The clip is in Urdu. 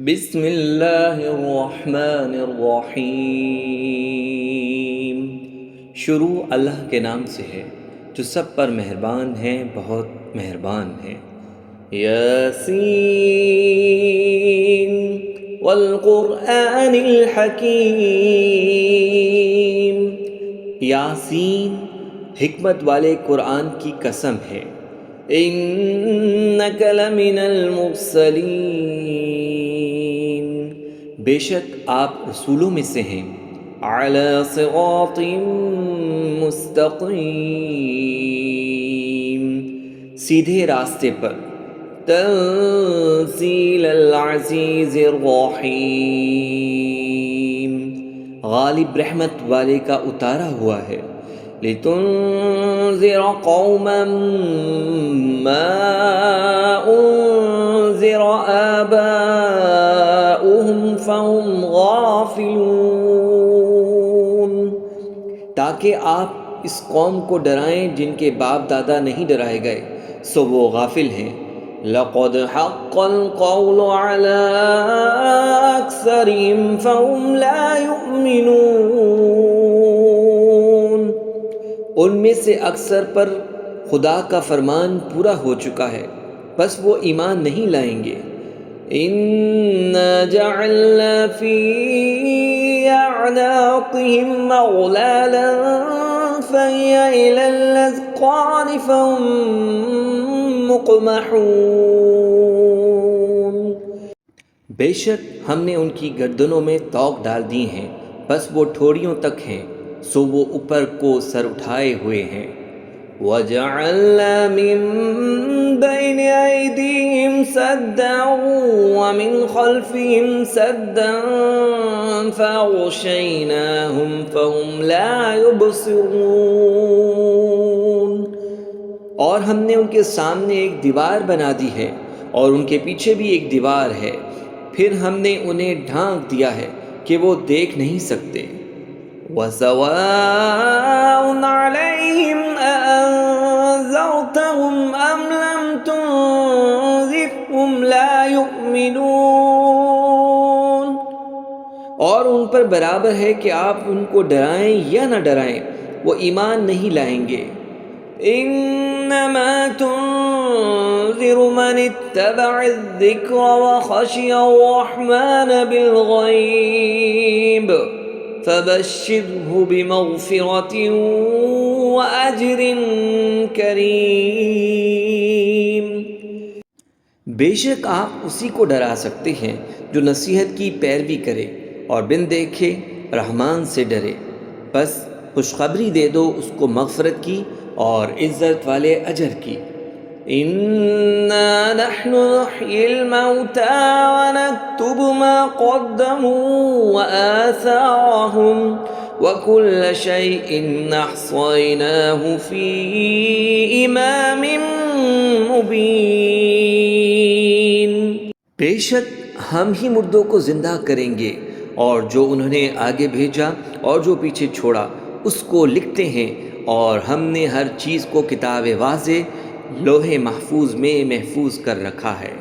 بسم اللہ الرحمن الرحیم۔ شروع اللہ کے نام سے ہے جو سب پر مہربان ہے، بہت مہربان ہے۔ یاسین والقرآن الحکیم۔ یاسین، حکمت والے قرآن کی قسم ہے۔ انک لمن المرسلین، بے شک آپ رسولوں میں سے ہیں۔ علی صراط مستقیم، سیدھے راستے پر۔ تنزیل العزیز الرحیم، غالب رحمت والے کا اتارا ہوا ہے۔ لتنذر قوما ما انذر آباؤهم فهم غافلون، تاکہ آپ اس قوم کو ڈرائیں جن کے باپ دادا نہیں ڈرائے گئے سو وہ غافل ہیں۔ لقد حق القول على أكثرهم فهم لا يؤمنون، ان میں سے اکثر پر خدا کا فرمان پورا ہو چکا ہے، بس وہ ایمان نہیں لائیں گے۔ اِنَّا جَعَلْنَا فِي أَعْنَاقِهِمْ أَغْلَالًا فَهِيَ إِلَى الْأَذْقَانِ فَهُمْ مُقْمَحُونَ، بے شک ہم نے ان کی گردنوں میں طوق ڈال دی ہیں، بس وہ ٹھوڑیوں تک ہیں، سو وہ اوپر کو سر اٹھائے ہوئے ہیں۔ وَجَعَلْنَا مِن بَيْنِ أَيْدِيهِمْ سَدًّا وَمِنْ خَلْفِهِمْ سَدًّا فَأَغْشَيْنَاهُمْ فَهُمْ لَا يُبْصِرُونَ، اور ہم نے ان کے سامنے ایک دیوار بنا دی ہے اور ان کے پیچھے بھی ایک دیوار ہے، پھر ہم نے انہیں ڈھانک دیا ہے کہ وہ دیکھ نہیں سکتے۔ وَسَوَاءٌ عَلَيْهِمْ أَأَنذَرْتَهُمْ أَمْ لَمْ تُنذِرْهُمْ لَا يُؤْمِنُونَ، اور ان پر برابر ہے کہ آپ ان کو ڈرائیں یا نہ ڈرائیں، وہ ایمان نہیں لائیں گے۔ انما تنذر من اتبع الذکر وخشی الرحمن بالغیب فبشرہ بمغفرۃ واجر کریم، بے شک آپ اسی کو ڈرا سکتے ہیں جو نصیحت کی پیروی کرے اور بن دیکھے رحمان سے ڈرے، بس خوشخبری دے دو اس کو مغفرت کی اور عزت والے اجر کی۔ اِنَّا نَحْنُ نُحْيِي الْمَوْتَى وَنَكْتُبُ مَا قَدَّمُوا وَآثَارَهُمْ وَكُلَّ شَيْءٍ أَحْصَيْنَاهُ فِي إِمَامٍ مُبِينٍ، بے شک ہم ہی مردوں کو زندہ کریں گے اور جو انہوں نے آگے بھیجا اور جو پیچھے چھوڑا اس کو لکھتے ہیں، اور ہم نے ہر چیز کو کتاب واضح لوح محفوظ میں محفوظ کر رکھا ہے۔